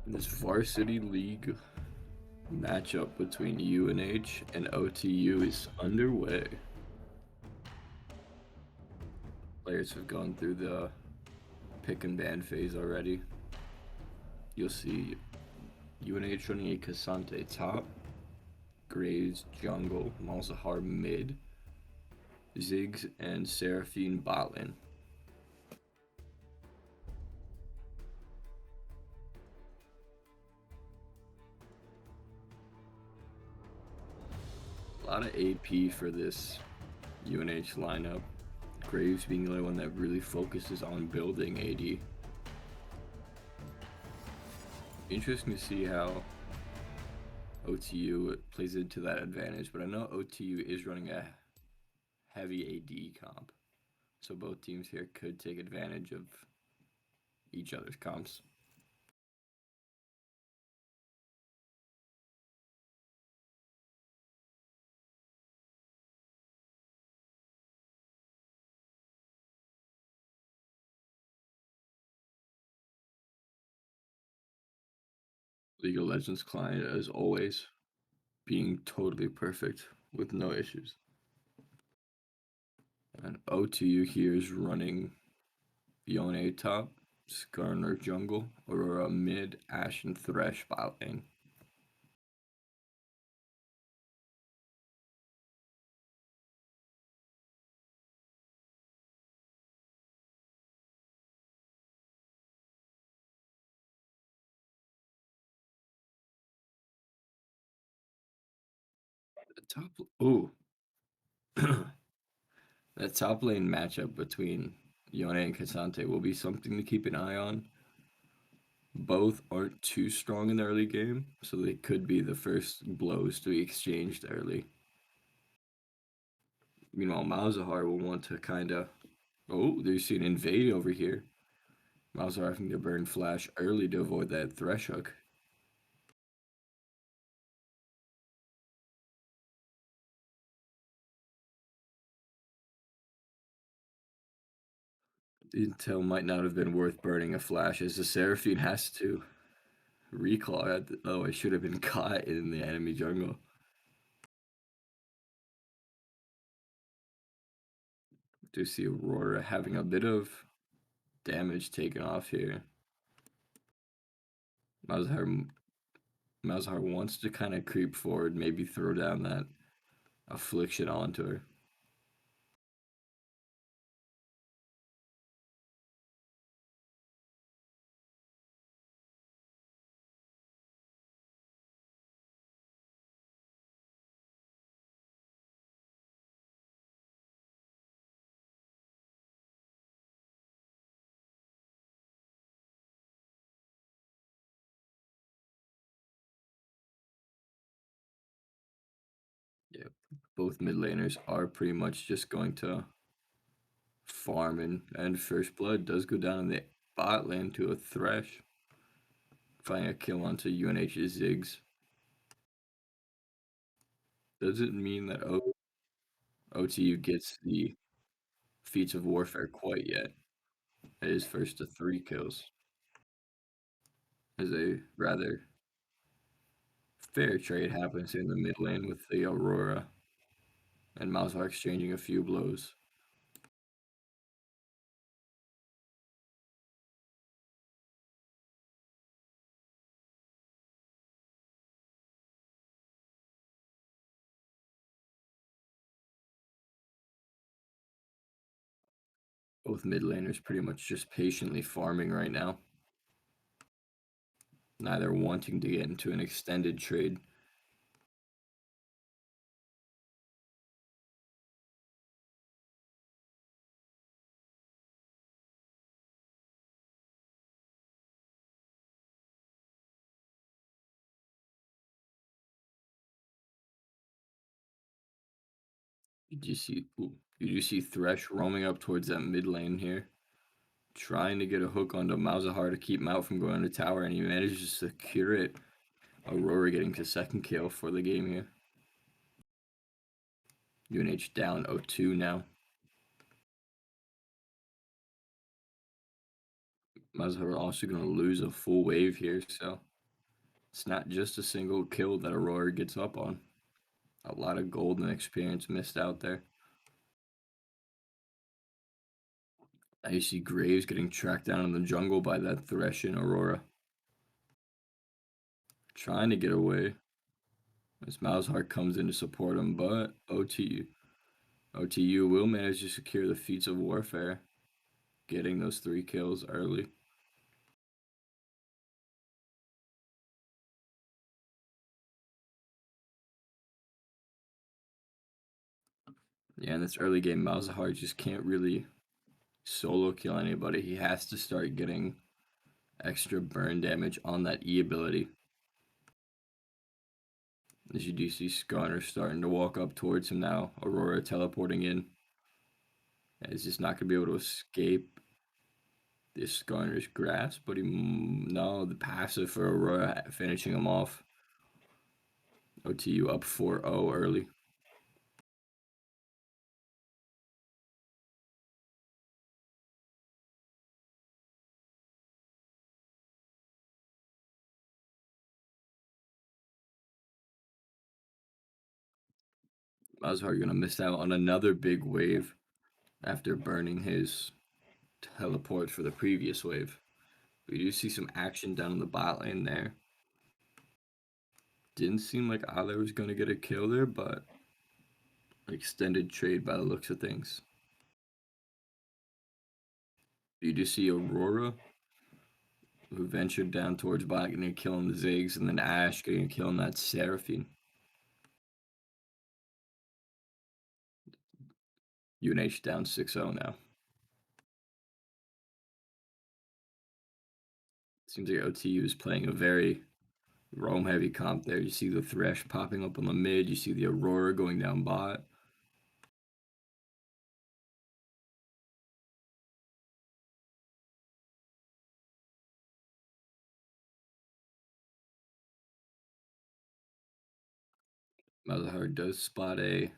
This varsity league matchup between UNH and OTU is underway. Players have gone through the pick and ban phase already. You'll see UNH running a Casante top, Graves jungle, Malzahar mid, Ziggs and Seraphine botlane. A lot of AP for this UNH lineup. Graves being the only one that really focuses on building AD. Interesting to see how OTU plays into that advantage, but I know OTU is running a heavy AD comp, so both teams here could take advantage of each other's comps. League of Legends client, as always, being totally perfect with no issues. And OTU here is running Yone top, Skarner jungle, Aurora mid, Ashe and Thresh bot lane. The top, ooh, that top lane matchup between Yone and Casante will be something to keep an eye on. Both aren't too strong in the early game, so they could be the first blows to be exchanged early. Meanwhile, Malzahar will want to kind of. Oh, there's an invade over here. Malzahar having to burn flash early to avoid that thresh hook. The intel might not have been worth burning a flash, as the Seraphine has to reclaw. Oh, it should have been caught in the enemy jungle. Do see Aurora having a bit of damage taken off here. Malzahar, Malzahar wants to kind of creep forward, maybe throw down that affliction onto her. Yeah, both mid laners are pretty much just going to farm, and First Blood does go down in the bot lane to a Thresh, finding a kill onto UNH's Ziggs. Doesn't mean that OTU gets the feats of warfare quite yet. It is first to 3 kills, as a rather fair trade happens in the mid lane with the Aurora and Malzahar exchanging a few blows. Both mid laners pretty much just patiently farming right now, neither wanting to get into an extended trade. Did you see Thresh roaming up towards that mid lane here, trying to get a hook onto Malzahar to keep him out from going to tower, and he manages to secure it. Aurora getting to second kill for the game here. UNH down 0-2 now. Malzahar also going to lose a full wave here, so It's not just a single kill that Aurora gets up on. A lot of golden experience missed out there. Now you see Graves getting tracked down in the jungle by that Thresh Aurora. Trying to get away as Malzahar comes in to support him, but OTU will manage to secure the feats of warfare, getting those 3 kills early. Yeah, in this early game, Malzahar just can't really solo kill anybody. He has to start getting extra burn damage on that E ability. As you do see Skarner starting to walk up towards him now, Aurora teleporting in. And he's just not going to be able to escape this Skarner's grasp, but no, the passive for Aurora finishing him off. OTU up 4-0 early. Malzahar going to miss out on another big wave after burning his teleport for the previous wave. We do see some action down in the bot lane there. Didn't seem like either was going to get a kill there, but extended trade by the looks of things. You do see Aurora, who ventured down towards bot, getting a kill on the Ziggs, and then Ashe getting a kill on that Seraphine. UNH down 6-0 now. Seems like OTU is playing a very roam heavy comp there. You see the Thresh popping up on the mid, you see the Aurora going down bot. Malzahar does spot a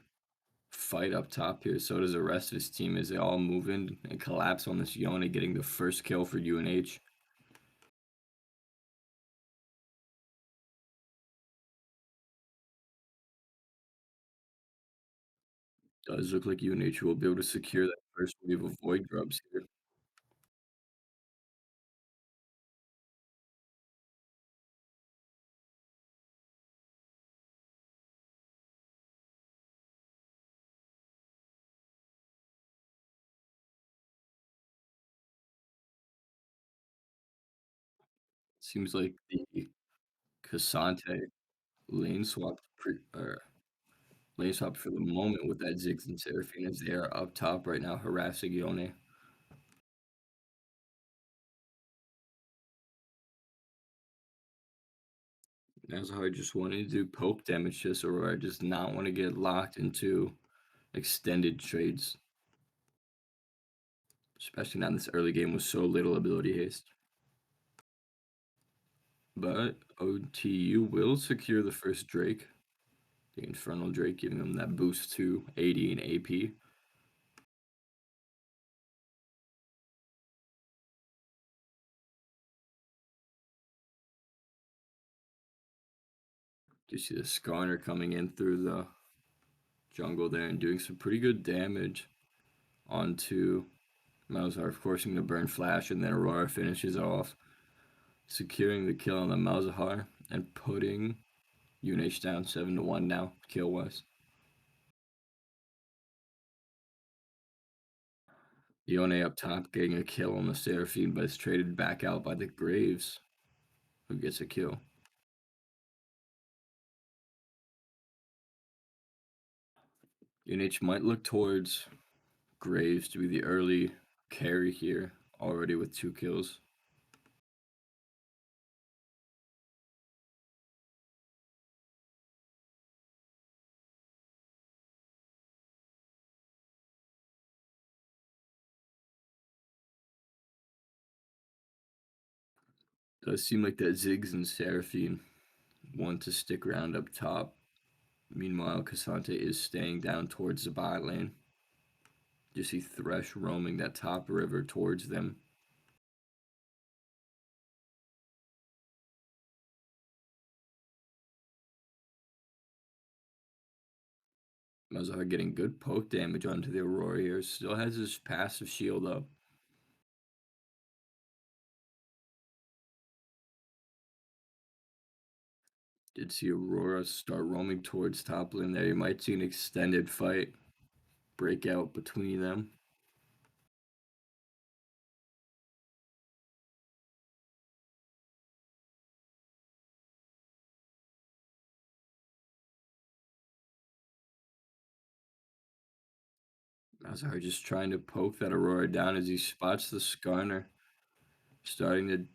fight up top here. So does the rest of his team as they all move in and collapse on this Yone, getting the first kill for UNH. Does look like UNH will be able to secure that first wave of Void Grubs here. Seems like the Cassante lane swap lane swap for the moment with that Ziggs and Seraphine as they are up top right now harassing Yone. Nazahar just wanted to do poke damage to Aurora, does not want to get locked into extended trades. Especially not in this early game with so little ability haste. But OTU will secure the first Drake. The Infernal Drake giving them that boost to 80 in AP. You see the Skarner coming in through the jungle there and doing some pretty good damage onto Malzahar, forcing the burn flash, and then Aurora finishes off, securing the kill on the Malzahar and putting UNH down 7-1 now, kill wise. Yone up top getting a kill on the Seraphine, but it's traded back out by the Graves, who gets a kill. UNH might look towards Graves to be the early carry here, already with 2 kills. Does seem like that Ziggs and Seraphine want to stick around up top. Meanwhile, Cassante is staying down towards the bot lane. You see Thresh roaming that top river towards them. Malzahar getting good poke damage onto the Aurora here. Still has his passive shield up. Did see Aurora start roaming towards top lane there. You might see an extended fight break out between them. Malzahar just trying to poke that Aurora down as he spots the Skarner starting to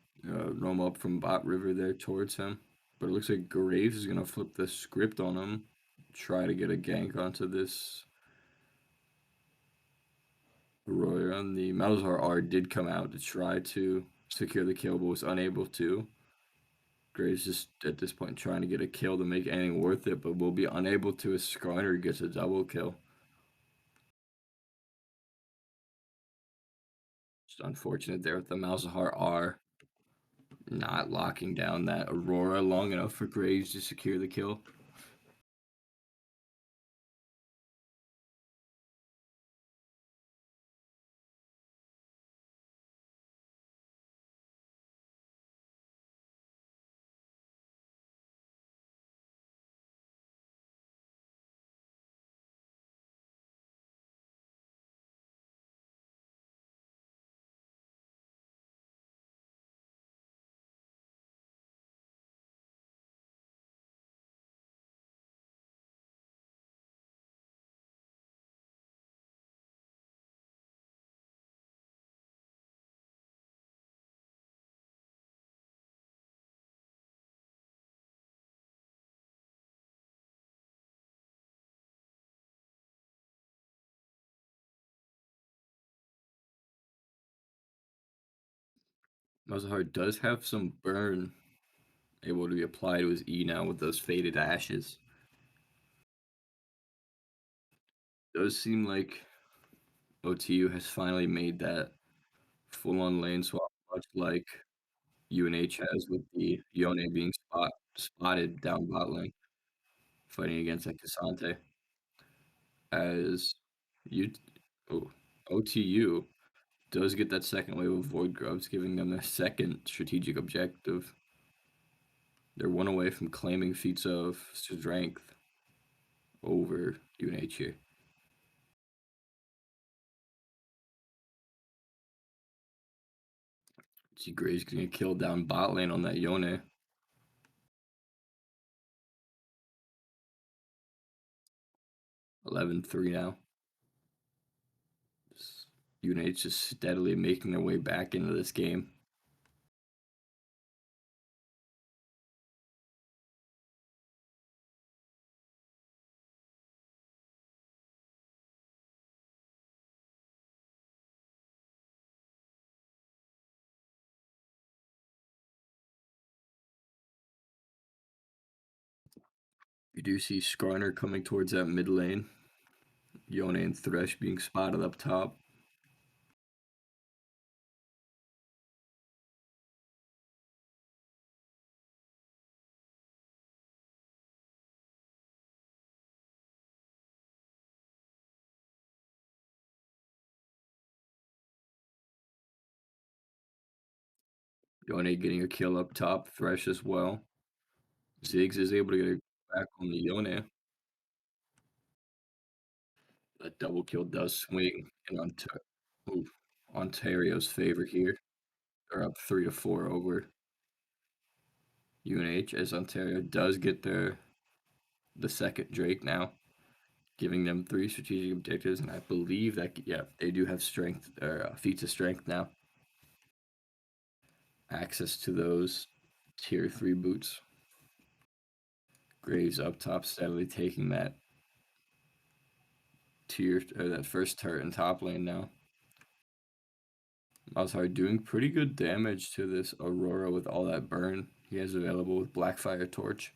roam up from bot river there towards him. But it looks like Graves is going to flip the script on him. Try to get a gank onto this Aurora. And the Malzahar R did come out to try to secure the kill, but was unable to. Graves just at this point trying to get a kill to make anything worth it, but will be unable to as Skarner gets a double kill. Just unfortunate there with the Malzahar R not locking down that Aurora long enough for Graves to secure the kill. Malzahar does have some burn able to be applied to his E now with those faded ashes. Does seem like OTU has finally made that full-on lane swap, much like UNH has with the Yone being spotted down bot lane, fighting against that Cassante. As you, oh, OTU does get that second wave of Void Grubs, giving them their second strategic objective. They're one away from claiming feats of strength over UNH here. See Gray's gonna kill down bot lane on that Yone. 11-3 now. UNH just steadily making their way back into this game. You do see Skarner coming towards that mid lane. Yone and Thresh being spotted up top. Yone getting a kill up top. Thresh as well. Ziggs is able to get back on the Yone. That double kill does swing in Ontario's favor here. They're up 3-4 over UNH as Ontario does get the second Drake now, giving them 3 strategic objectives, and I believe that they do have strength or feats of strength now. Access to those tier 3 boots. Graves up top, steadily taking that that first turret in top lane now. Malzahar doing pretty good damage to this Aurora with all that burn he has available with Blackfire Torch.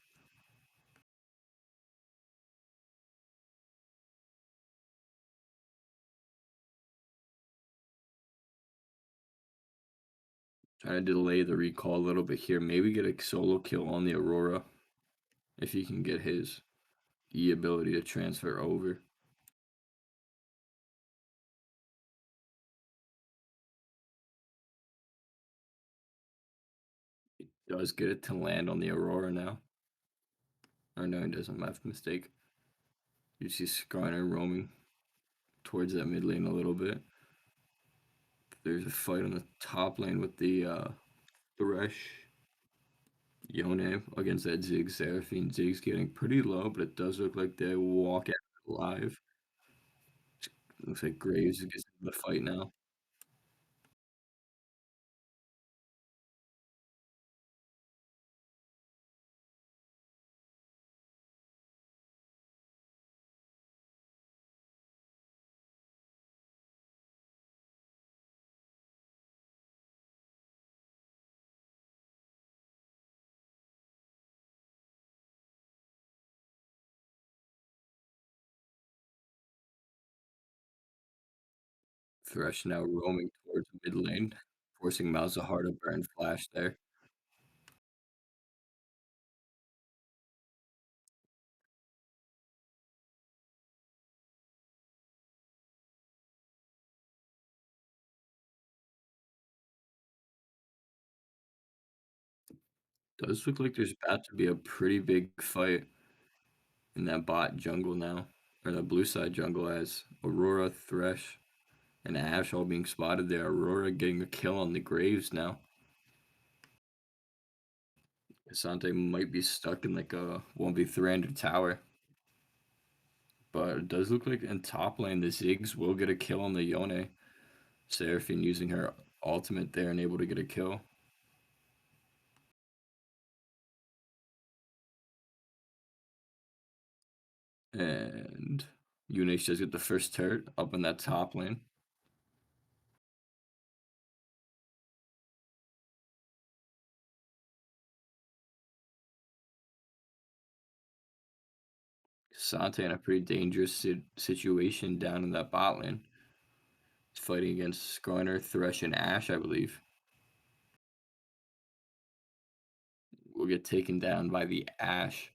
Trying to delay the recall a little bit here. Maybe get a solo kill on the Aurora if he can get his E ability to transfer over. Does get it to land on the Aurora now. Or no, he doesn't. My mistake. You see Skarner roaming towards that mid lane a little bit. There's a fight on the top lane with the Thresh Yone against that Ziggs Seraphine. Ziggs getting pretty low, but it does look like they will walk out alive. Looks like Graves is in the fight now. Thresh now roaming towards mid lane, forcing Malzahar to burn flash there. Does look like there's about to be a pretty big fight in that bot jungle now, or the blue side jungle, as Aurora, Thresh, and Ashe all being spotted there. Aurora getting a kill on the Graves now. Asante might be stuck in like a 1v3 under tower. But it does look like in top lane, the Ziggs will get a kill on the Yone. Seraphine using her ultimate there and able to get a kill. And Yunish does get the first turret up in that top lane. Sante in a pretty dangerous situation down in that bot lane. He's fighting against Skarner, Thresh, and Ashe, I believe. Will get taken down by the Ashe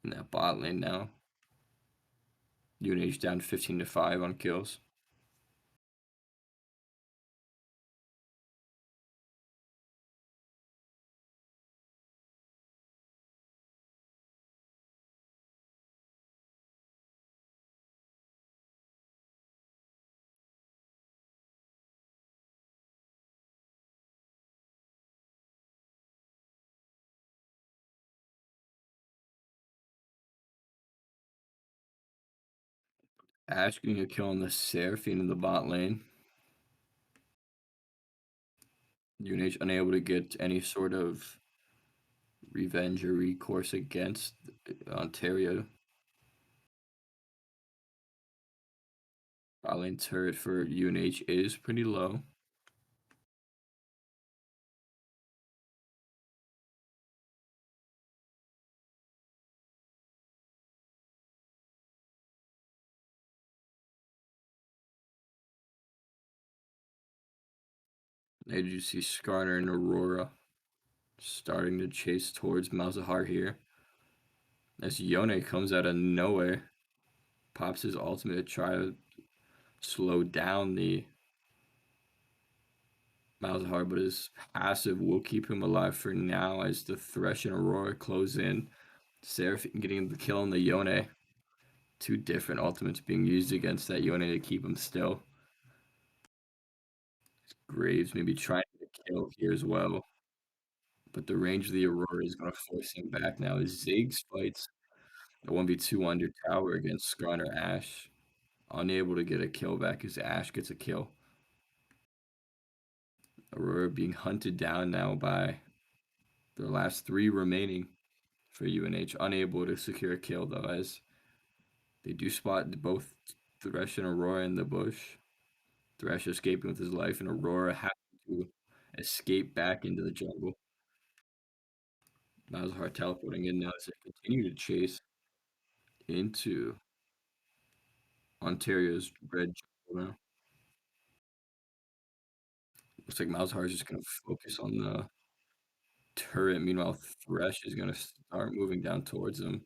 in that bot lane now. Yunish down 15-5 on kills. Ashe getting a kill on the Seraphine in the bot lane. Yunish unable to get any sort of revenge or recourse against Ontario. Bot lane turret for UNH is pretty low. Now you see Skarner and Aurora starting to chase towards Malzahar here. As Yone comes out of nowhere, pops his ultimate to try to slow down the Malzahar, but his passive will keep him alive for now as the Thresh and Aurora close in. Seraphine getting the kill on the Yone. Two different ultimates being used against that Yone to keep him still. Graves maybe trying to kill here as well. But the range of the Aurora is going to force him back now. As Ziggs fights a 1v2 under tower against Skarner Ashe. Unable to get a kill back as Ashe gets a kill. Aurora being hunted down now by their last three remaining for UNH. Unable to secure a kill though, as they do spot both Thresh and Aurora in the bush. Thresh escaping with his life, and Aurora having to escape back into the jungle. Malzahar teleporting in now as they continue to chase into Ontario's red jungle now. Looks like Malzahar is just going to focus on the turret. Meanwhile, Thresh is going to start moving down towards him.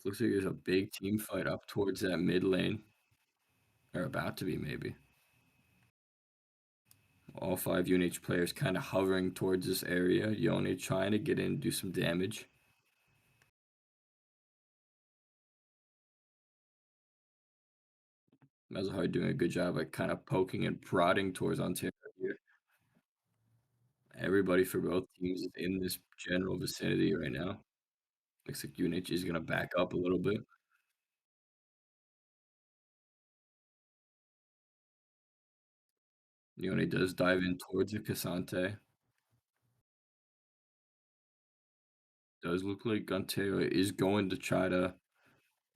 Looks like there's a big team fight up towards that mid lane. Or about to be, maybe. All five UNH players kind of hovering towards this area. Yone trying to get in, do some damage. Mazahar doing a good job at kind of poking and prodding towards Ontario here. Everybody for both teams is in this general vicinity right now. Looks like UNH is going to back up a little bit. Yone does dive in towards the Cassante. Does look like Ontario is going to try to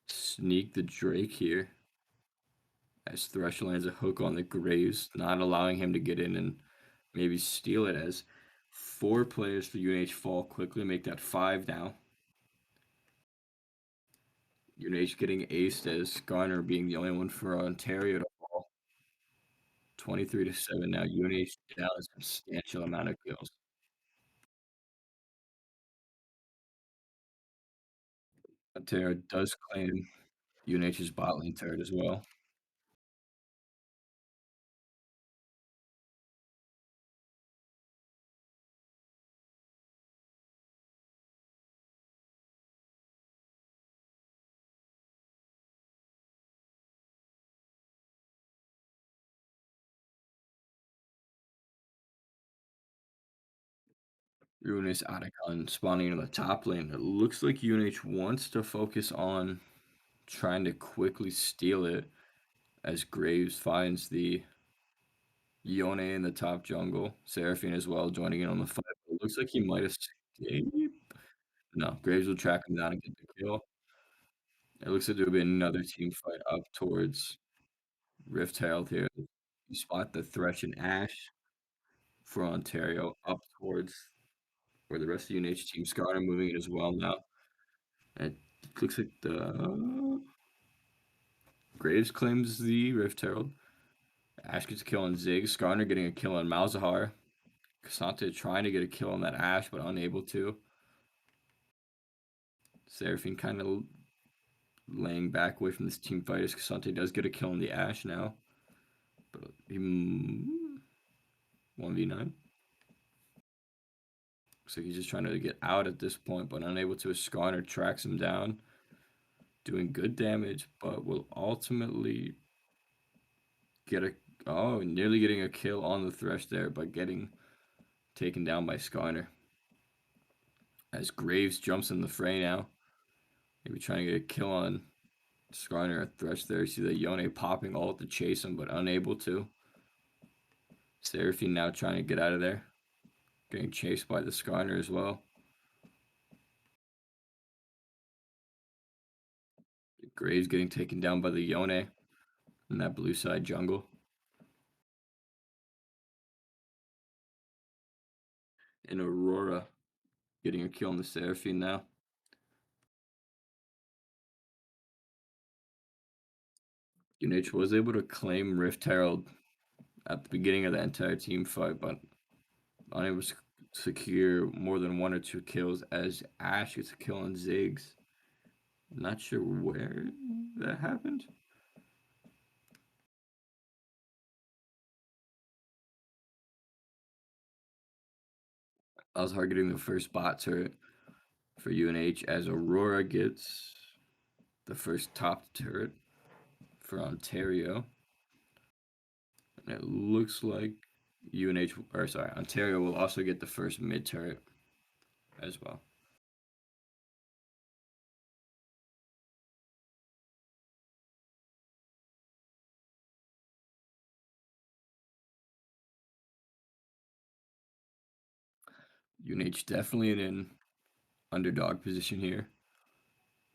sneak the Drake here. As Thresh lands a hook on the Graves, not allowing him to get in and maybe steal it, as 4 players for UNH fall quickly, make that 5 now. UNH getting aced as Garner being the only one for Ontario to fall. 23-7 now. UNH down a substantial amount of kills. Ontario does claim UNH's bot lane turret as well. Ruinous Otacon spawning in the top lane. It looks like UNH wants to focus on trying to quickly steal it as Graves finds the Yone in the top jungle. Seraphine as well joining in on the fight. It looks like he might escape. No, Graves will track him down and get the kill. It looks like there'll be another team fight up towards Rift Herald here. You spot the Thresh and Ash for Ontario up towards where the rest of the UNH team Scar are moving it as well now. And it looks like the Graves claims the Rift Herald. Ash gets a kill on Ziggs. Skarner getting a kill on Malzahar. Cassante trying to get a kill on that Ash, but unable to. Seraphine kind of laying back away from this team fight as Cassante does get a kill on the Ash now. But he 1v9. Looks like he's just trying to get out at this point, but unable to. Skarner tracks him down. Doing good damage, but will ultimately get a... Oh, nearly getting a kill on the Thresh there, but getting taken down by Skarner. As Graves jumps in the fray now. Maybe trying to get a kill on Skarner at Thresh there. You see the Yone popping all to chase him, but unable to. Seraphine now trying to get out of there. Getting chased by the Skarner as well. Graves getting taken down by the Yone in that blue side jungle. And Aurora getting a kill on the Seraphine now. UNH was able to claim Rift Herald at the beginning of the entire team fight, but unable to secure more than 1 or 2 kills as Ash gets a kill on Ziggs. Not sure where that happened. I was targeting the first bot turret for UNH as Aurora gets the first top turret for Ontario. And it looks like Ontario will also get the first mid turret as well. UNH definitely in an underdog position here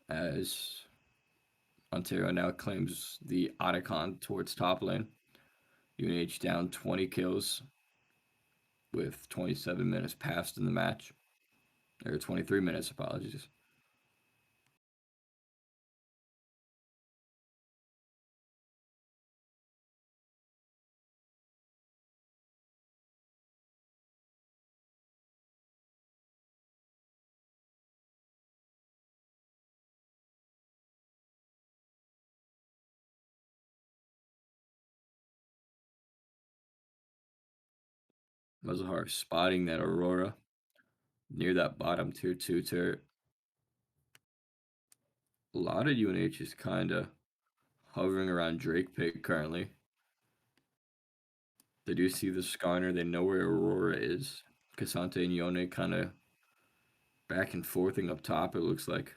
as Ontario now claims the Otacon towards top lane. UNH down 20 kills with 27 minutes passed in the match. Or 23 minutes, apologies. Mazahar spotting that Aurora near that bottom tier 2 turret. A lot of UNH is kind of hovering around Drake pick currently. They do see the Skarner. They know where Aurora is. Cassante and Yone kind of back and forthing up top, it looks like.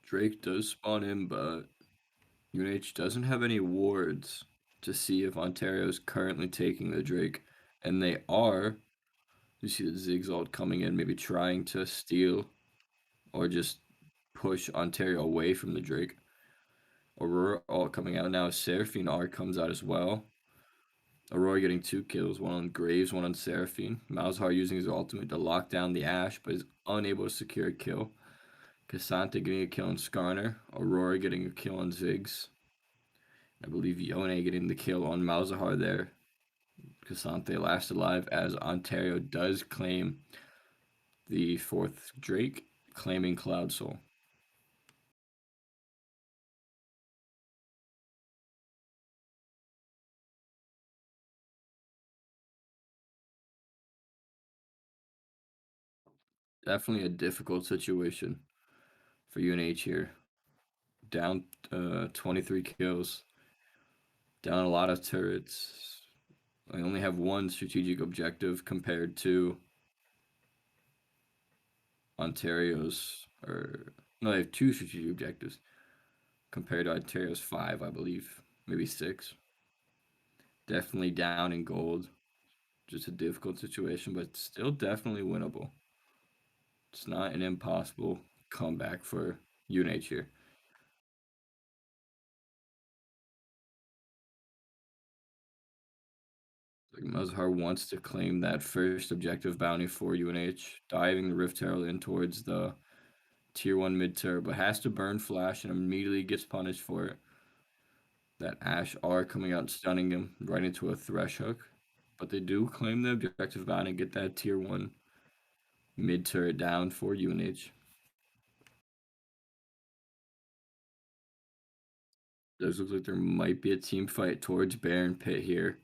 Drake does spawn in, but UNH doesn't have any wards to see if Ontario's currently taking the Drake. And they are. You see the Ziggs coming in, maybe trying to steal or just push Ontario away from the Drake. Aurora ult coming out now. Seraphine R comes out as well. Aurora getting 2 kills, one on Graves, one on Seraphine. Malzahar using his ultimate to lock down the Ashe, but is unable to secure a kill. Cassante getting a kill on Skarner. Aurora getting a kill on Ziggs. I believe Yone getting the kill on Malzahar there. Cassante last alive as Ontario does claim the 4th Drake, claiming Cloud Soul. Definitely a difficult situation for UNH here. Down 23 kills, down a lot of turrets. I only have one strategic objective compared to Ontario's, or no, they have 2 strategic objectives compared to Ontario's 5, I believe, maybe 6. Definitely down in gold. Just a difficult situation, but still definitely winnable. It's not an impossible comeback for UNH here. Like Mazhar wants to claim that first objective bounty for UNH, diving the Rift Herald in towards the tier 1 mid tier, but has to burn Flash and immediately gets punished for it. That Ashe R coming out and stunning him right into a Thresh hook. But they do claim the objective bounty and get that tier 1 mid turret down for UNH. Does look like there might be a team fight towards Baron Pit here.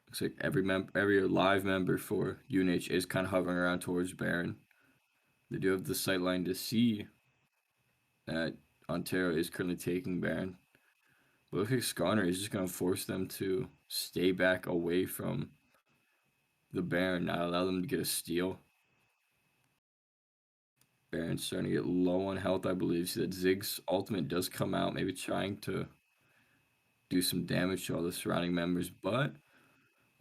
Looks like every live member for UNH is kind of hovering around towards Baron. They do have the sightline to see that Ontario is currently taking Baron. But looks like Skarner is just going to force them to stay back away from the Baron, not allow them to get a steal. Baron's starting to get low on health, I believe. See that Ziggs ultimate does come out, maybe trying to do some damage to all the surrounding members, but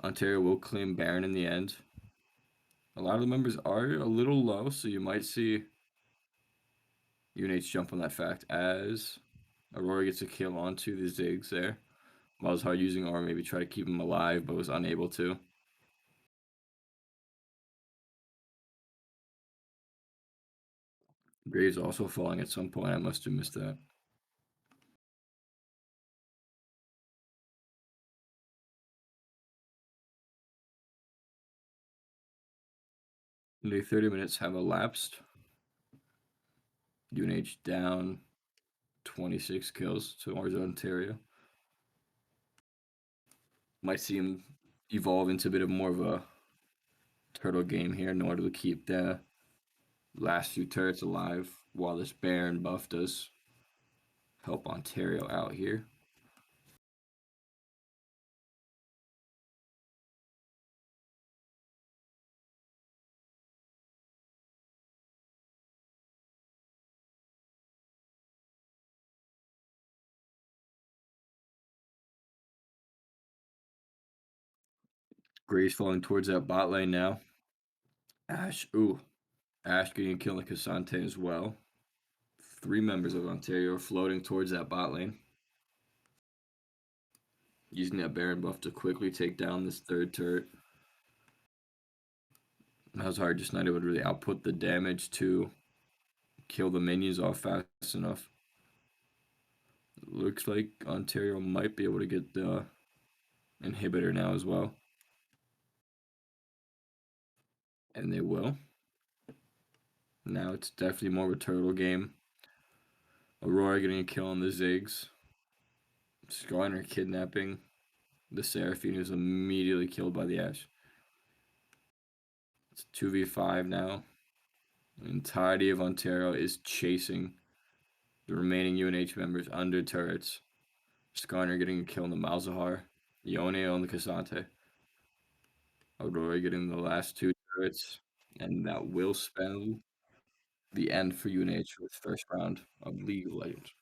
Ontario will claim Baron in the end. A lot of the members are a little low, so you might see UNH jump on that fact as Aurora gets a kill onto the Ziggs there. Malzahar using R maybe try to keep him alive, but was unable to. Graves also falling at some point. I must have missed that. Nearly 30 minutes have elapsed. UNH down 26 kills towards Ontario. Might see him evolve into a bit of more of a turtle game here in order to keep the last few turrets alive while this Baron buff does help Ontario out here. Graves falling towards that bot lane now. Ashe, ooh, Ash getting a kill on the Cassante as well. Three members of Ontario are floating towards that bot lane. Using that Baron buff to quickly take down this third turret. Malzahar just not able to really output the damage to kill the minions off fast enough. Looks like Ontario might be able to get the inhibitor now as well. And they will. Now it's definitely more of a turtle game. Aurora getting a kill on the Ziggs. Skarner kidnapping the Seraphine, who's immediately killed by the Ashe. It's 2v5 now. The entirety of Ontario is chasing the remaining UNH members under turrets. Skarner getting a kill on the Malzahar. Yone on the Cassante. Aurora getting the last two turrets. And that will spell the end for UNH for its first round of League of Legends.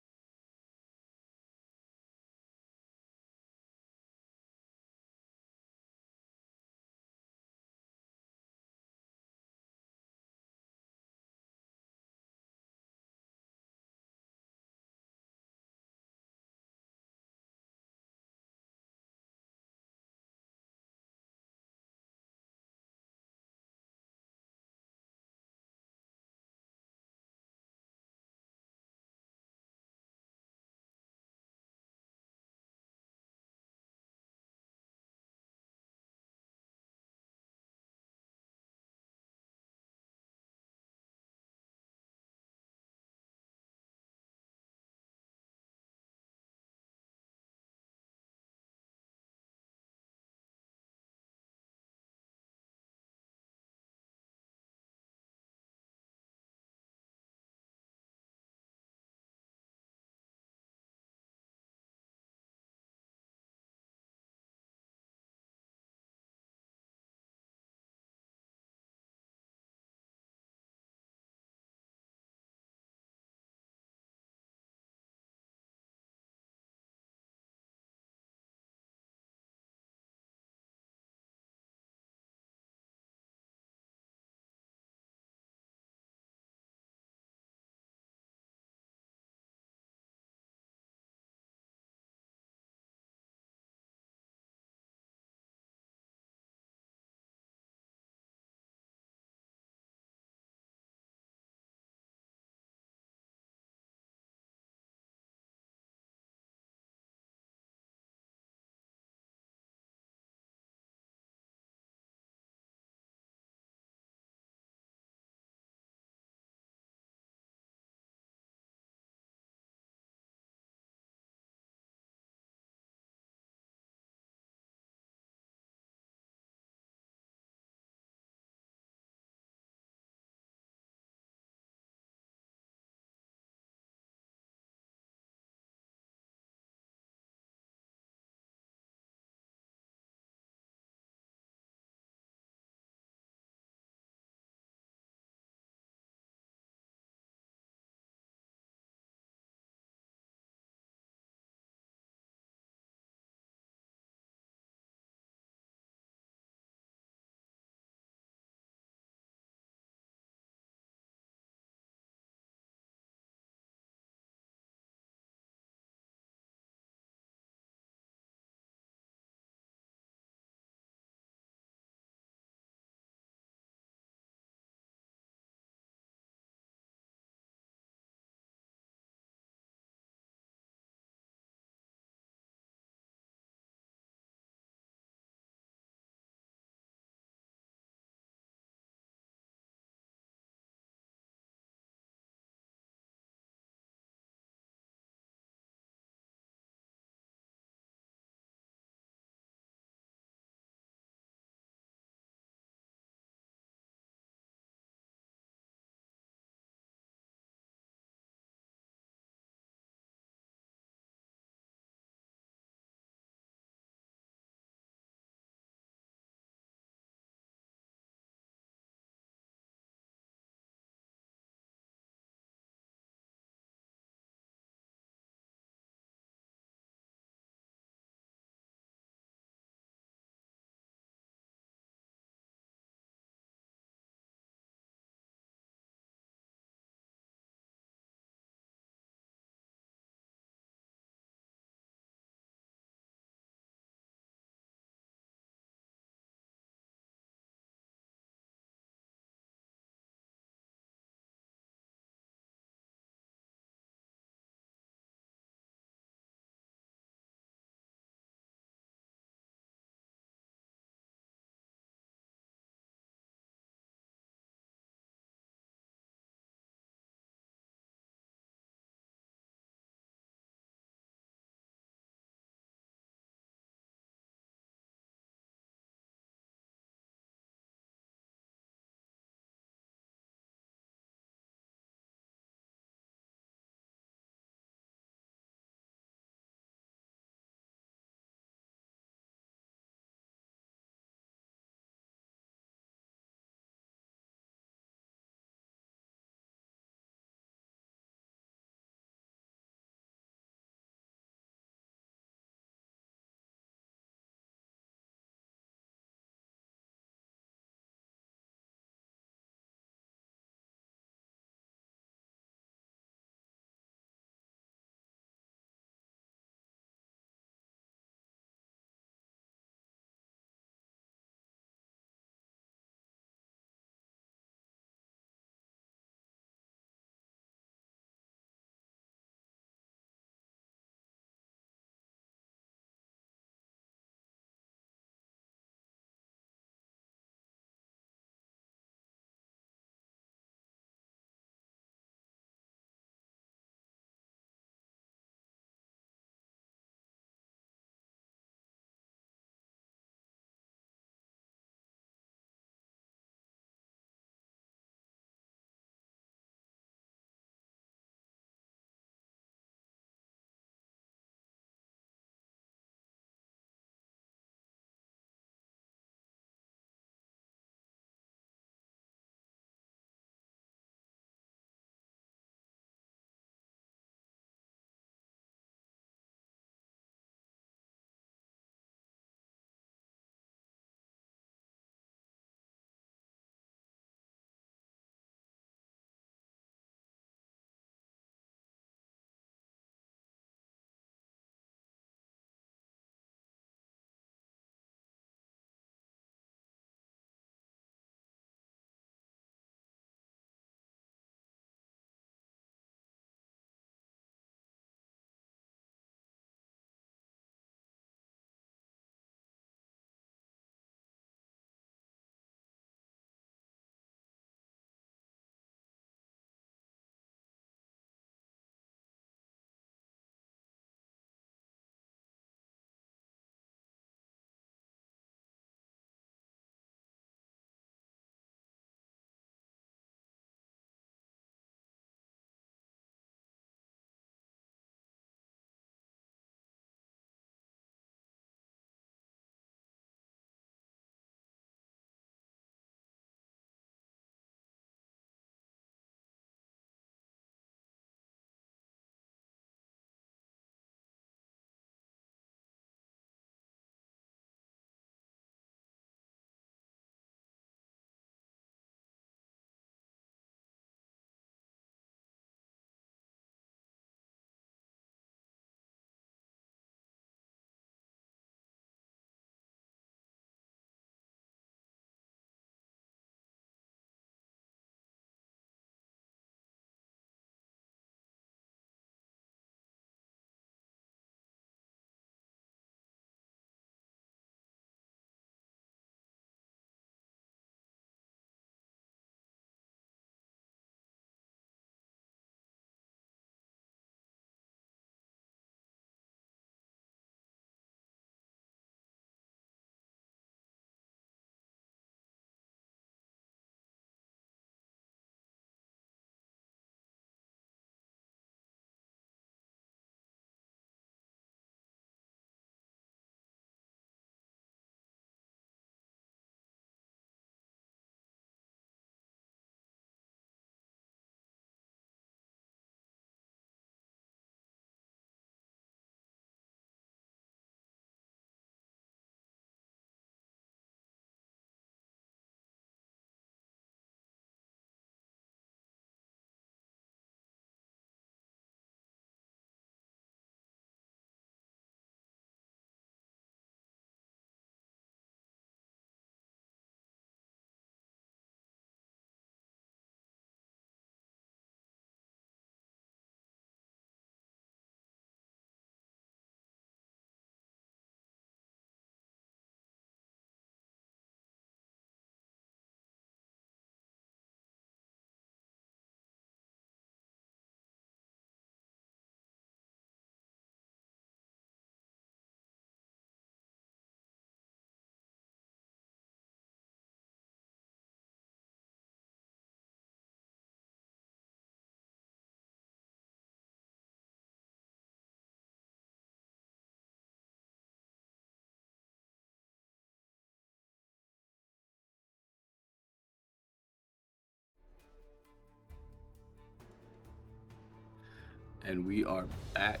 And we are back.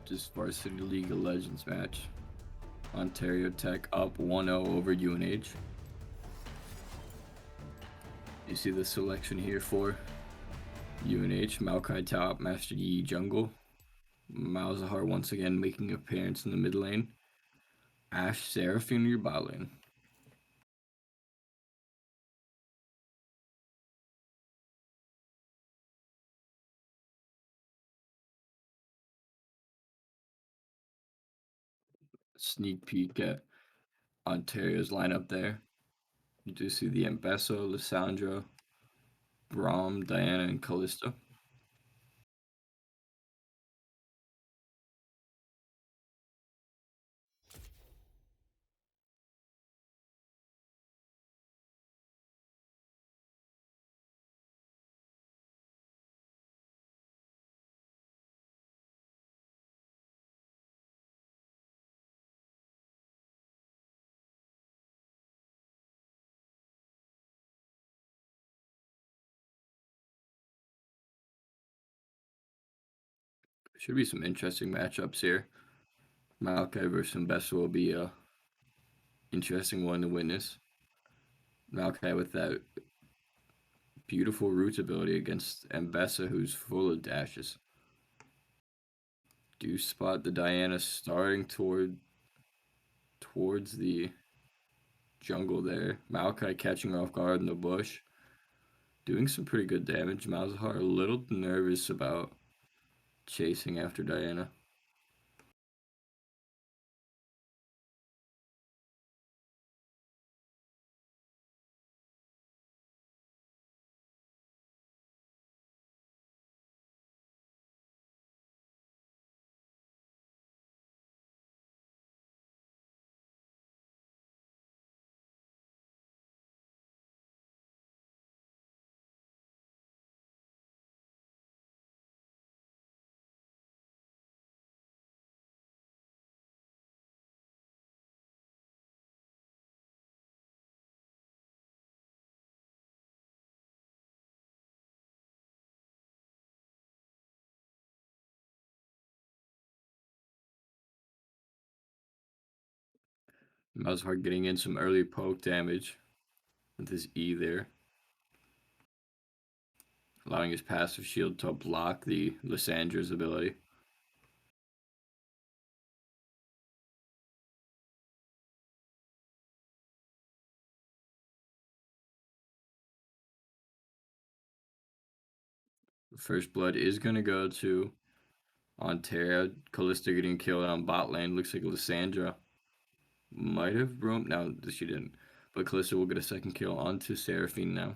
Just Varsity League of Legends match. Ontario Tech up 1-0 over UNH. You see the selection here for UNH, Maokai top, Master Yi jungle. Malzahar once again making an appearance in the mid lane. Ashe Seraphine your bot lane. Sneak peek at Ontario's lineup there. You do see the Embesso, Lissandra, Braum, Diana, and Kalista. Should be some interesting matchups here. Maokai versus Embesso will be a interesting one to witness. Maokai with that beautiful roots ability against Mbessa, who's full of dashes. Do you spot the Diana starting towards the jungle there? Maokai catching her off guard in the bush, doing some pretty good damage. Malzahar a little nervous about chasing after Diana. Malzahar getting in some early poke damage with his E there, allowing his passive shield to block the Lissandra's ability. First blood is going to go to Ontario. Kalista getting killed on bot lane. Looks like Lissandra might have roamed. No, she didn't. But Kalista will get a second kill onto Seraphine now.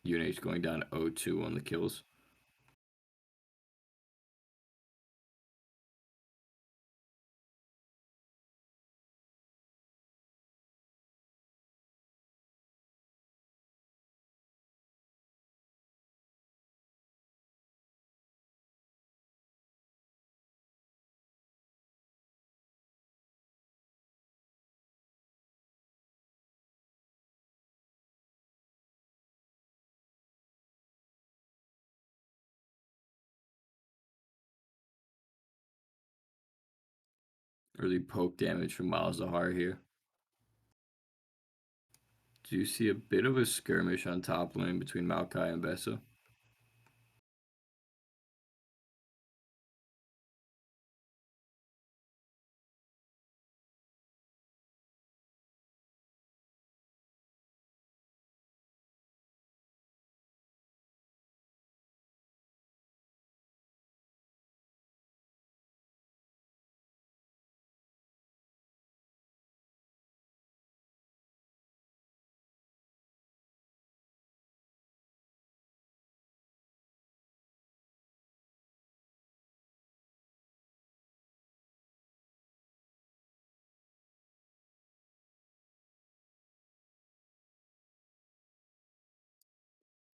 UNH going down 0-2 on the kills. Early poke damage from Malzahar here. Do you see a bit of a skirmish on top lane between Maokai and Bessa?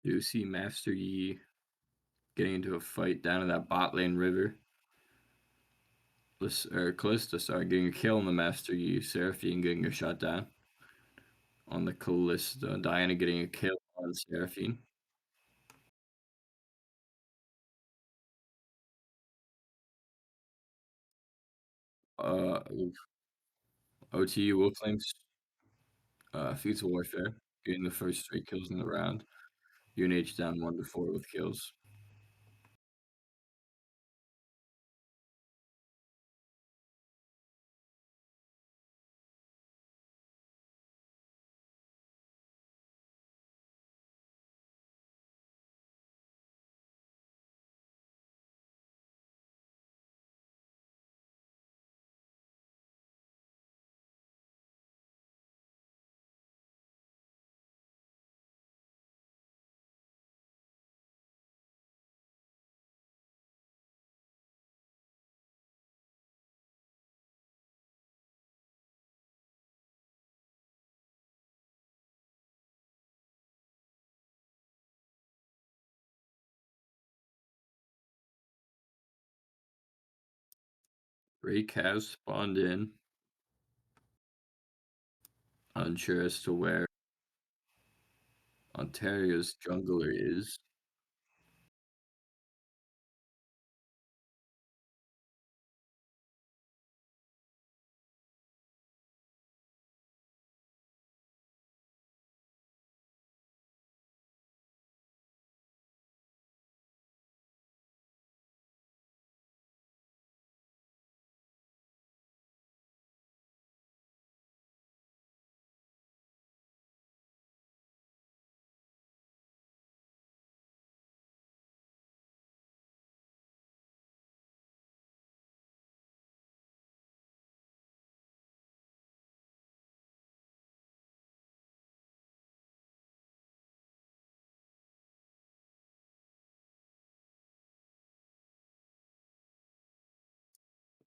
Do you see Master Yi getting into a fight down in that bot lane river? Kalista, sorry, getting a kill on the Master Yi. Seraphine getting a shot down on the Kalista. Diana getting a kill on Seraphine. Oof. OTU will claim Feats of Warfare, getting the first 3 kills in the round. UNH down 1 to 4 with kills. Ray Cavs spawned in, unsure as to where Ontario's jungler is.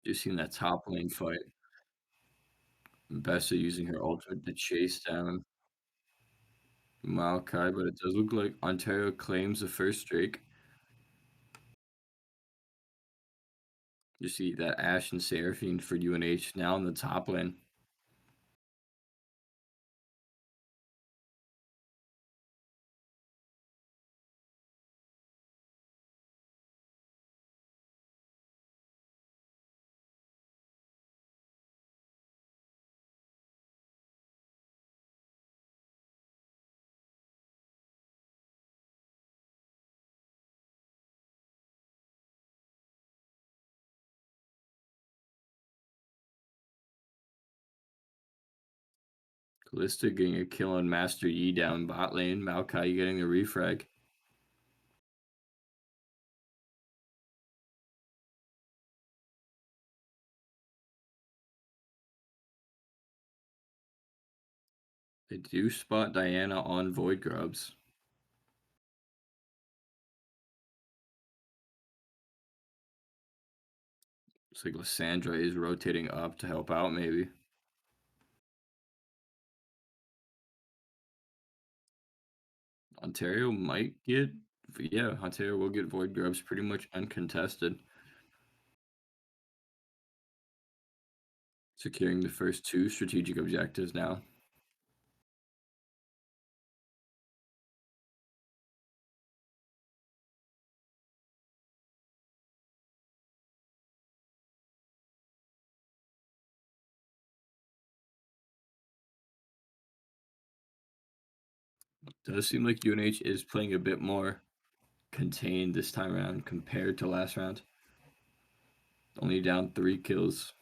Just seen that top lane fight. Bessa using her ultimate to chase down Maokai, but it does look like Ontario claims the first Drake. You see that Ashe and Seraphine for UNH now in the top lane. Kalista getting a kill on Master Yi down bot lane. Maokai getting a refrag. They do spot Diana on Void Grubs. Looks like Lissandra is rotating up to help out, maybe. Ontario might get. Yeah, Ontario will get Void Grubs pretty much uncontested. Securing the first 2 strategic objectives now. Does seem like UNH is playing a bit more contained this time around compared to last round. Only down 3 kills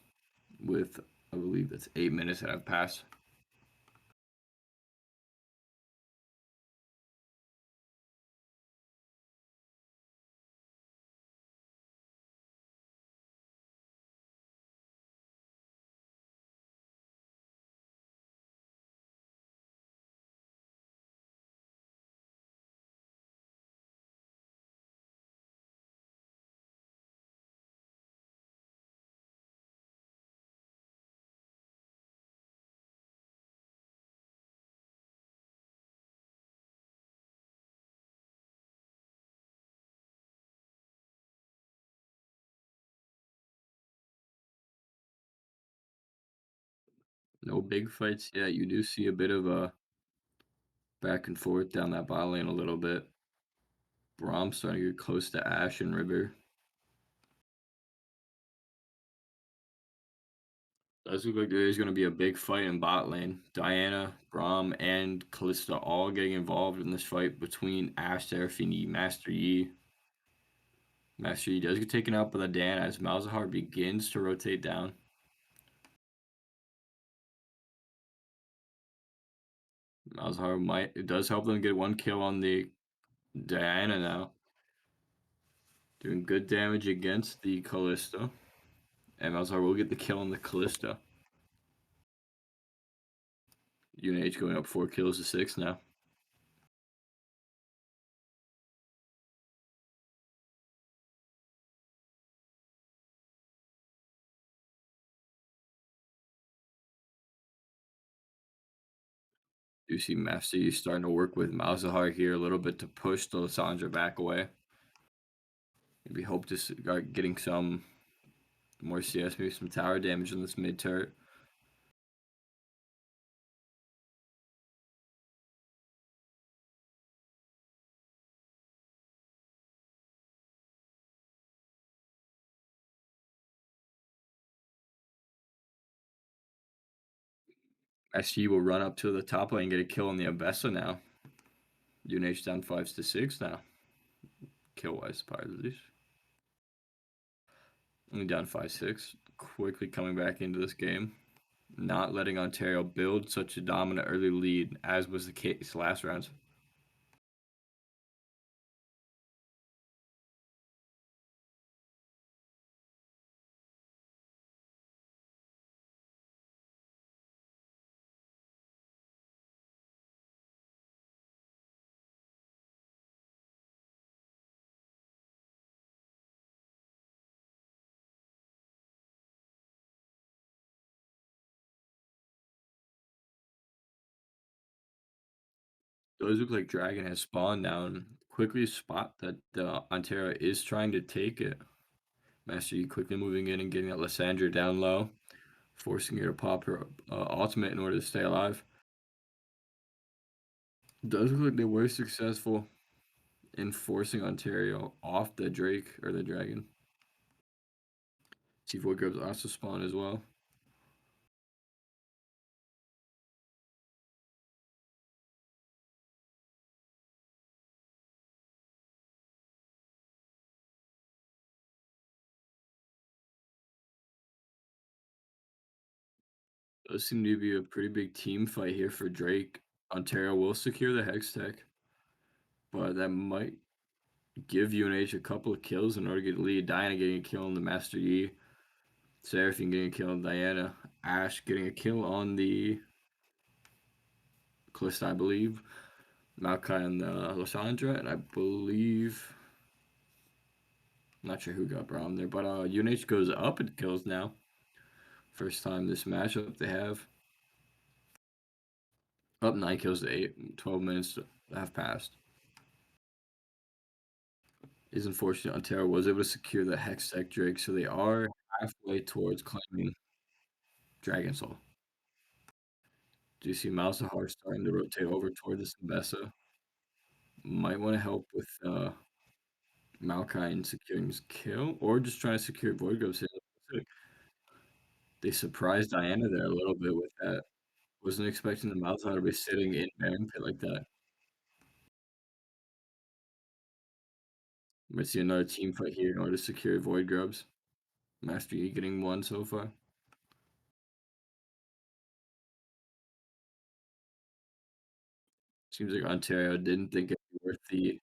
with, I believe that's 8 minutes that have passed. No big fights yet. You do see a bit of a back and forth down that bot lane a little bit. Braum starting to get close to Ashe and River. Does look like there is going to be a big fight in bot lane. Diana, Braum, and Kalista all getting involved in this fight between Ashe, Seraphine, Yi, Master Yi. Master Yi does get taken out by the Dan as Malzahar begins to rotate down. Malzahar might, it does help them get one kill on the Diana now. Doing good damage against the Kalista. And Malzahar will get the kill on the Kalista. UNH going up 4 kills to 6 now. You see Master Yi starting to work with Malzahar here a little bit to push the Lissandra back away. Maybe hope to start getting some more CS, maybe some tower damage on this mid turret. SG will run up to the top lane and get a kill on the Abessa now. UNH down 5 to 6 now. Kill wise, probably at least. Only down 5-6. Quickly coming back into this game. Not letting Ontario build such a dominant early lead as was the case last round. Does look like Dragon has spawned down. Quickly spot that Ontario is trying to take it. Master Yi quickly moving in and getting that Lissandra down low, forcing her to pop her ultimate in order to stay alive. Does look like they were successful in forcing Ontario off the Drake or the Dragon. C4 Grubs also spawn as well. Does seem to be a pretty big team fight here for Drake. Ontario will secure the Hex Tech, but that might give UNH a couple of kills in order to get the lead. Diana getting a kill on the Master Yi. Seraphine getting a kill on Diana. Ashe getting a kill on the Calista, I believe. Maokai and Lissandra, and I believe. I'm not sure who got Braum there, but UNH goes up in kills now. First time this matchup they have. Up 9 kills to 8. 12 minutes have passed. Is unfortunate. Ontario was able to secure the Hextech Drake, so they are halfway towards claiming Dragon Soul. Do you see Malzahar starting to rotate over toward this Mbessa? Might want to help with Maokai in securing his kill, or just trying to secure Void Ghost here. They surprised Diana there a little bit with that. Wasn't expecting the Malzahar to be sitting in Baron Pit like that. Might see another team fight here in order to secure Void Grubs. Master Yi getting one so far. Seems like Ontario didn't think it was worth the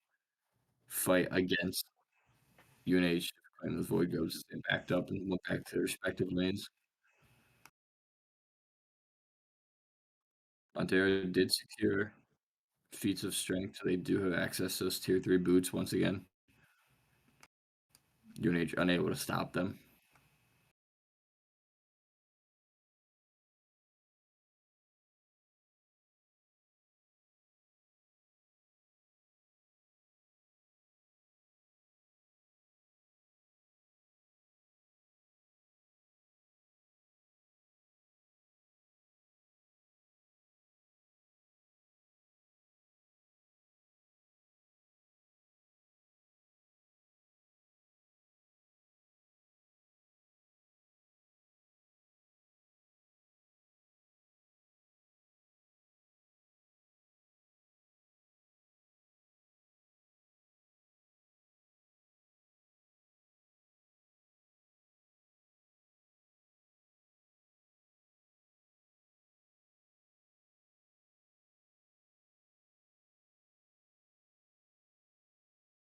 fight against UNH to claim those Void Grubs as they backed up and went back to their respective lanes. Ontario did secure feats of strength, so they do have access to those tier 3 boots once again. UNH unable to stop them.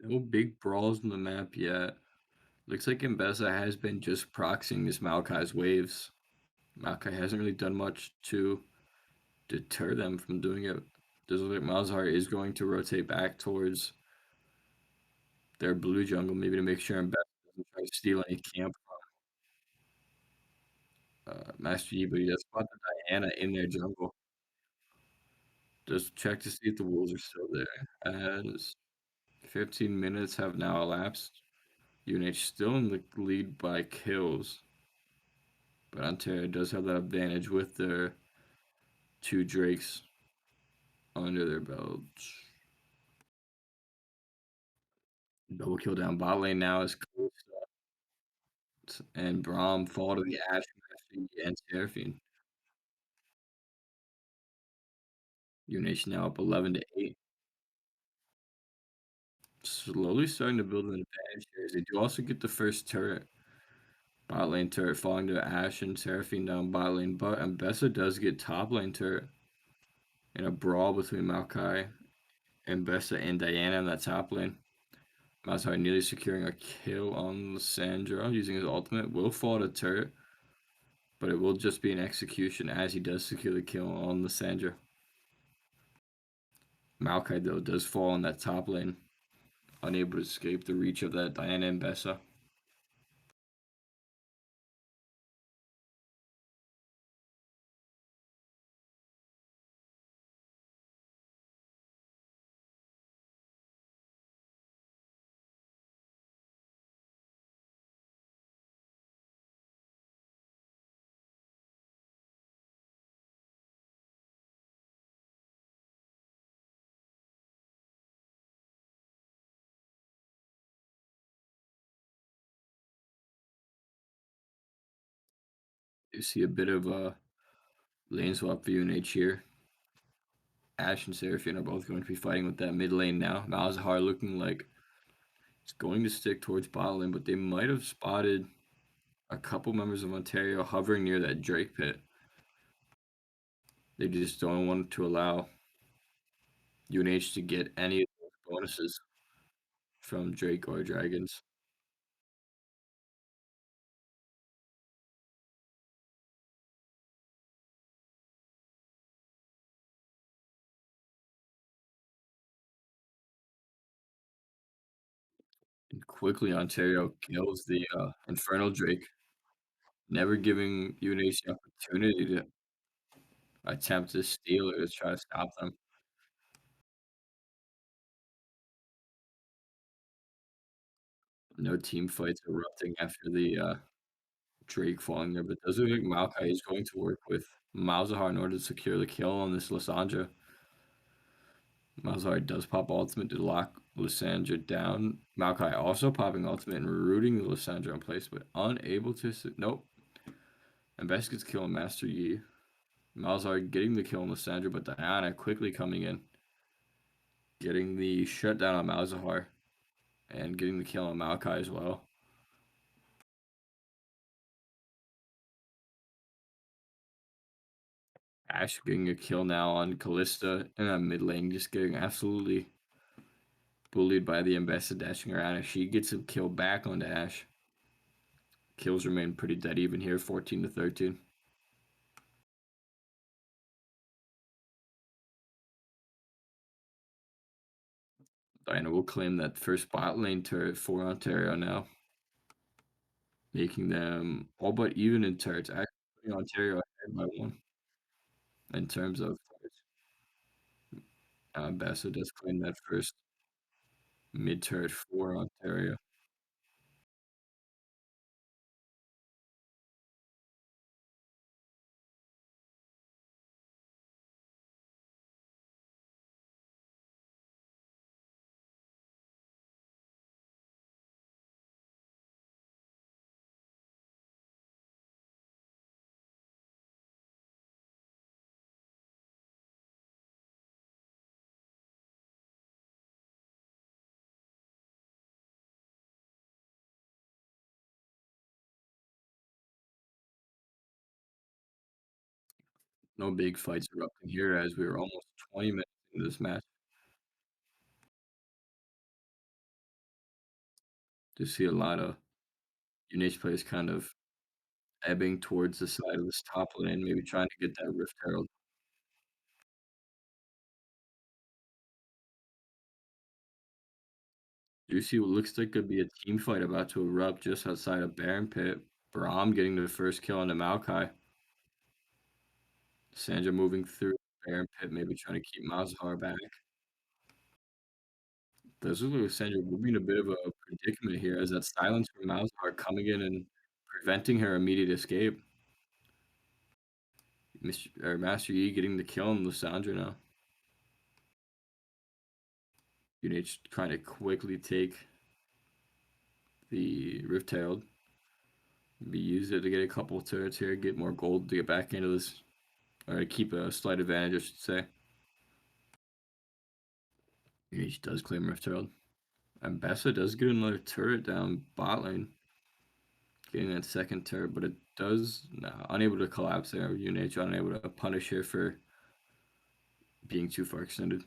No big brawls on the map yet. Looks like Mbessa has been just proxying this Maokai's waves. Maokai hasn't really done much to deter them from doing it. Does look like Malzahar is going to rotate back towards their blue jungle, maybe to make sure Mbessa doesn't try to steal any camp from Master Yi, but he does spot the Diana in their jungle. Just check to see if the wolves are still there. As 15 minutes have now elapsed, UNH still in the lead by kills, but Ontario does have that advantage with their two Drakes under their belts. Double kill down bot lane now is Kalista and Braum fall to the Ashe Master and Seraphine. UNH now up 11 to 8. Slowly starting to build an advantage here. They do also get the first turret. Bot lane turret falling to Ashe and Seraphine down bot lane, but Mbessa does get top lane turret in a brawl between Maokai, Mbessa, and Diana in that top lane. Mazhar nearly securing a kill on Lissandra using his ultimate. Will fall to turret, but it will just be an execution as he does secure the kill on Lissandra. Maokai, though, does fall in that top lane, unable to escape the reach of that Diana and Mbessa. You see a bit of a lane swap for UNH here. Ashe and Seraphine are both going to be fighting with that mid lane now. Malzahar looking like it's going to stick towards bot lane, but they might have spotted a couple members of Ontario hovering near that Drake pit. They just don't want to allow UNH to get any of those bonuses from Drake or Dragons. And quickly, Ontario kills the Infernal Drake, never giving UNH the opportunity to attempt to steal or to try to stop them. No team fights erupting after the Drake falling there, but does look like Maokai is going to work with Malzahar in order to secure the kill on this Lissandra. Malzahar does pop ultimate to lock Lissandra down. Maokai also popping ultimate and rooting the Lissandra in place, but unable to. Nope. And Best gets kill on Master Yi. Malzahar getting the kill on Lissandra, but Diana quickly coming in, getting the shutdown on Malzahar, and getting the kill on Maokai as well. Ashe getting a kill now on Kalista in that mid lane, just getting absolutely bullied by the Ambessa dashing around. If she gets a kill back onto Ashe, kills remain pretty dead even here, 14 to 13. Diana will claim that first bot lane turret for Ontario now, making them all but even in turrets. Actually, putting Ontario ahead by one in terms of turrets. Ambessa does claim that first mid turret for Ontario. No big fights erupting here as we were almost 20 minutes into this match. You see a lot of UNH players kind of ebbing towards the side of this top lane, maybe trying to get that Rift Herald. You see what looks like could be a team fight about to erupt just outside of Baron Pit. Braum getting the first kill on the Maokai. Sandra moving through Baron Pit, maybe trying to keep Malzahar back. Does look like Sandra will be in a bit of a predicament here as that silence from Malzahar coming in and preventing her immediate escape. Master Yi getting the kill on Lissandra now. UNH trying to quickly take the Rift Herald. Maybe use it to get a couple of turrets here, get more gold to get back into this, or to keep a slight advantage, I should say. UNH does claim Rift Herald. And Bessa does get another turret down bot lane. Getting that second turret, but it does unable to collapse there. UNH unable to punish here for being too far extended.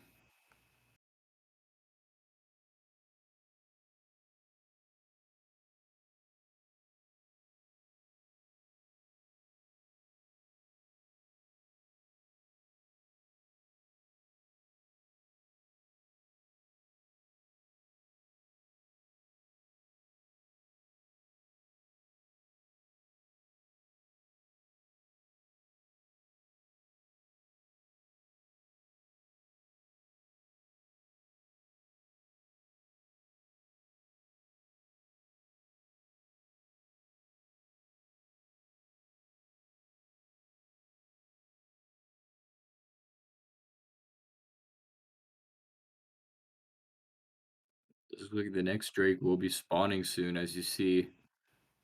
This is like the next Drake will be spawning soon, as you see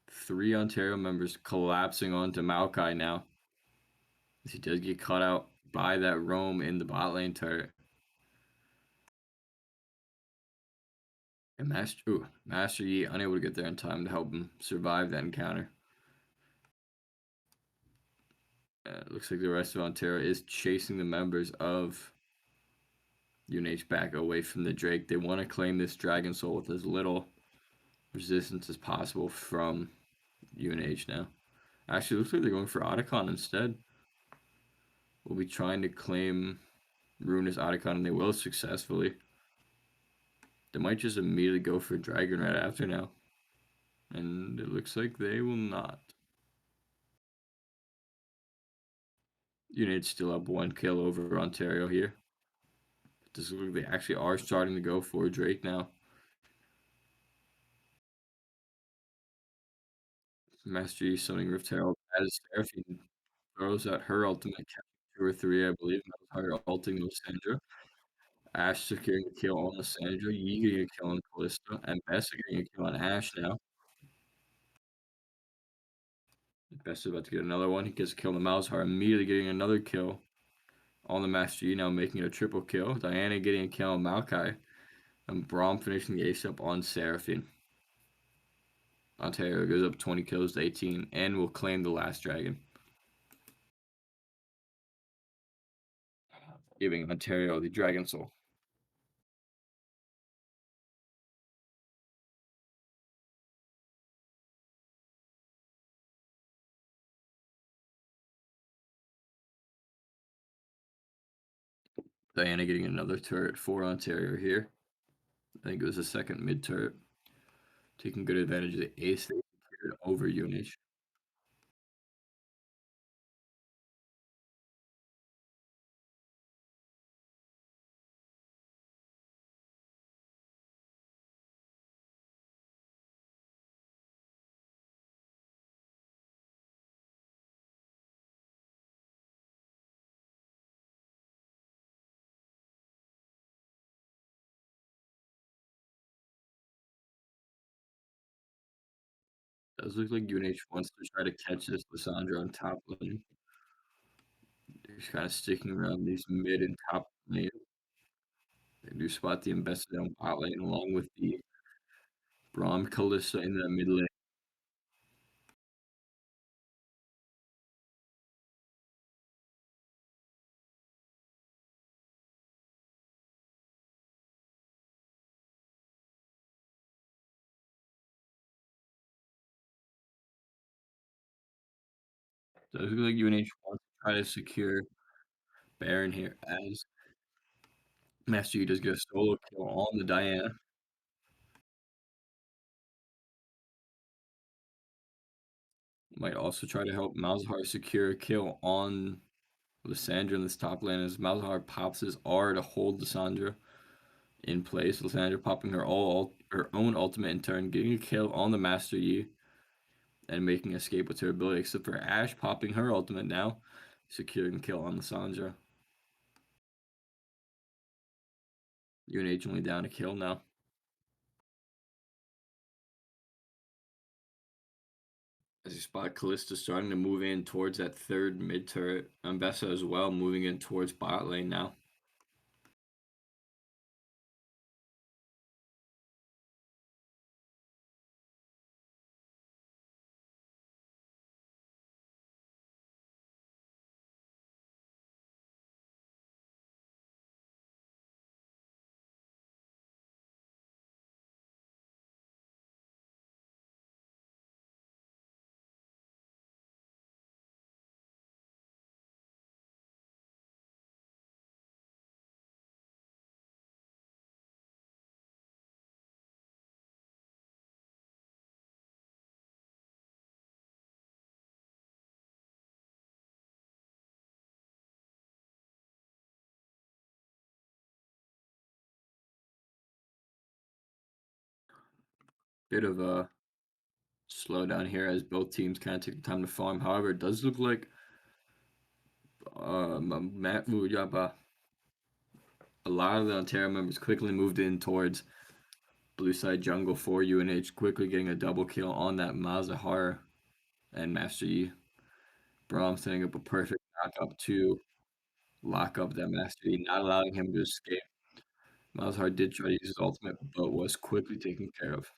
3 Ontario members collapsing onto Maokai now. As he does get caught out by that roam in the bot lane turret. And Master Yi unable to get there in time to help him survive that encounter. It looks like the rest of Ontario is chasing the members of UNH back away from the Drake. They want to claim this Dragon Soul with as little resistance as possible from UNH now. Actually, looks like they're going for Otacon instead. We'll be trying to claim Ruinous Otacon, and they will successfully. They might just immediately go for Dragon right after now. And it looks like they will not. UNH still up 1 kill over Ontario here. This looks like they actually are starting to go for Drake now. Master Yi summoning Rift Herald as Seraphine throws out her ultimate, catching 2 or 3, I believe. Malzahar ulting Lysandra. Ashe securing a kill on Lysandra. Yi getting a kill on Kalista. And Bessa getting a kill on Ashe now. Bessa about to get another one. He gets a kill on the Malzahar. Immediately getting another kill on the Master Yi, now making it a triple kill. Diana getting a kill on Maokai. And Braum finishing the ace up on Seraphine. Ontario goes up 20 kills to 18 and will claim the last dragon, giving Ontario the Dragon Soul. Diana getting another turret for Ontario here. I think it was the second mid turret. Taking good advantage of the ace they secured over UNH. Does look like UNH wants to try to catch this Lysandra on top lane. They're just kind of sticking around these mid and top lane. They do spot the Ambassador on bot lane along with the Braum Kalista in the mid lane. Does look like UNH wants to try to secure Baron here as Master Yi does get a solo kill on the Diana. Might also try to help Malzahar secure a kill on Lissandra in this top lane as Malzahar pops his R to hold Lissandra in place. Lissandra popping her own ultimate in turn, getting a kill on the Master Yi and making escape with her ability, except for Ashe popping her ultimate now, securing a kill on Lissandra. UNH only down a kill now. As you spot Kalista starting to move in towards that third mid turret. Ambessa as well moving in towards bot lane now. Bit of a slowdown here as both teams kind of take the time to farm. However, it does look like Matt Vujaba, a lot of the Ontario members quickly moved in towards blue side jungle for UNH, quickly getting a double kill on that Malzahar and Master Yi. Braum setting up a perfect knockup to lock up that Master Yi, not allowing him to escape. Malzahar did try to use his ultimate, but was quickly taken care of.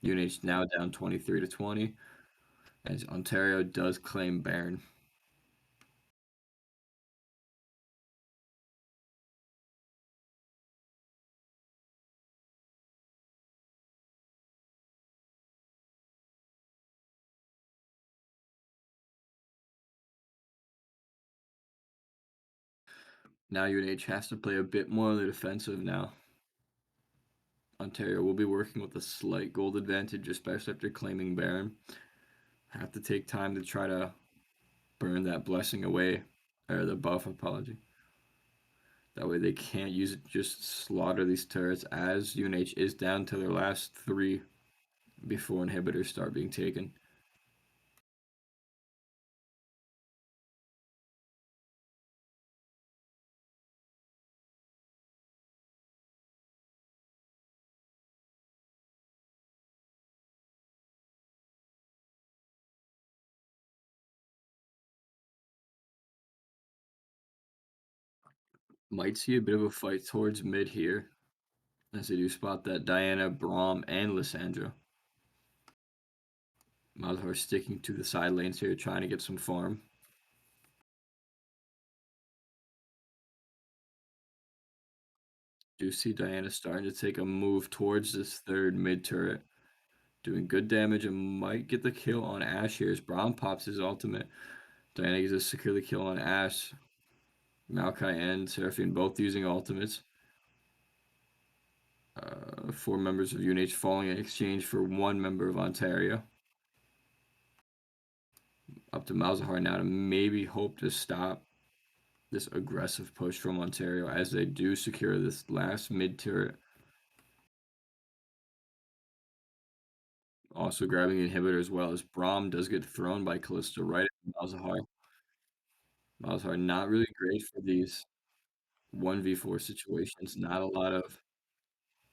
UNH now down 23 to 20, as Ontario does claim Baron. Now UNH has to play a bit more on the defensive now. Ontario will be working with a slight gold advantage, especially after claiming Baron. Have to take time to try to burn that blessing away, or the buff, apology. That way they can't use it, just slaughter these turrets as UNH is down to their last 3 before inhibitors start being taken. Might see a bit of a fight towards mid here, as they do spot that Diana, Braum, and Lissandra. Malzahar sticking to the side lanes here, trying to get some farm. Do see Diana starting to take a move towards this third mid turret. Doing good damage and might get the kill on Ashe here as Braum pops his ultimate. Diana gets a secure the kill on Ashe. Maokai and Seraphine both using ultimates. 4 members of UNH falling in exchange for 1 member of Ontario. Up to Malzahar now to maybe hope to stop this aggressive push from Ontario as they do secure this last mid turret. Also grabbing the inhibitor as well as Braum does get thrown by Kalista right at Malzahar. Malzahar not really great for these 1v4 situations. Not a lot of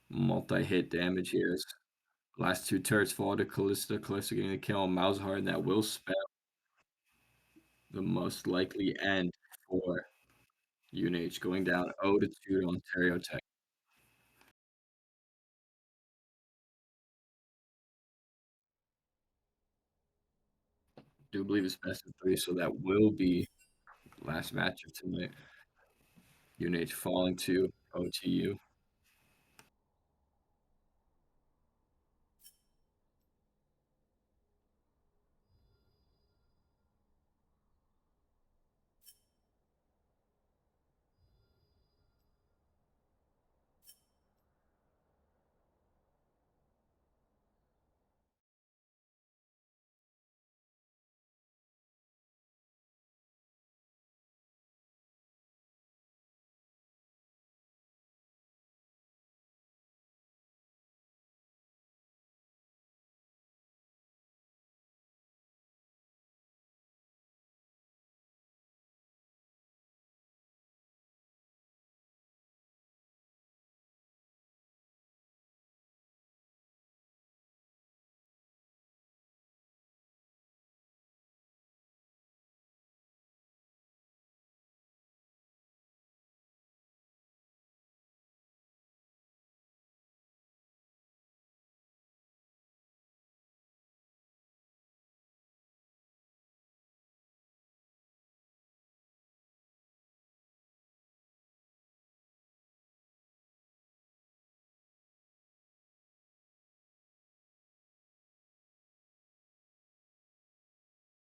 multi-hit damage here. Last 2 turrets fall to Kalista. Kalista getting the kill on Malzahar, and that will spell the most likely end for UNH, going down 0-2 to Ontario Tech. Do believe it's best of 3, so that will be last match of tonight. UNH falling to OTU.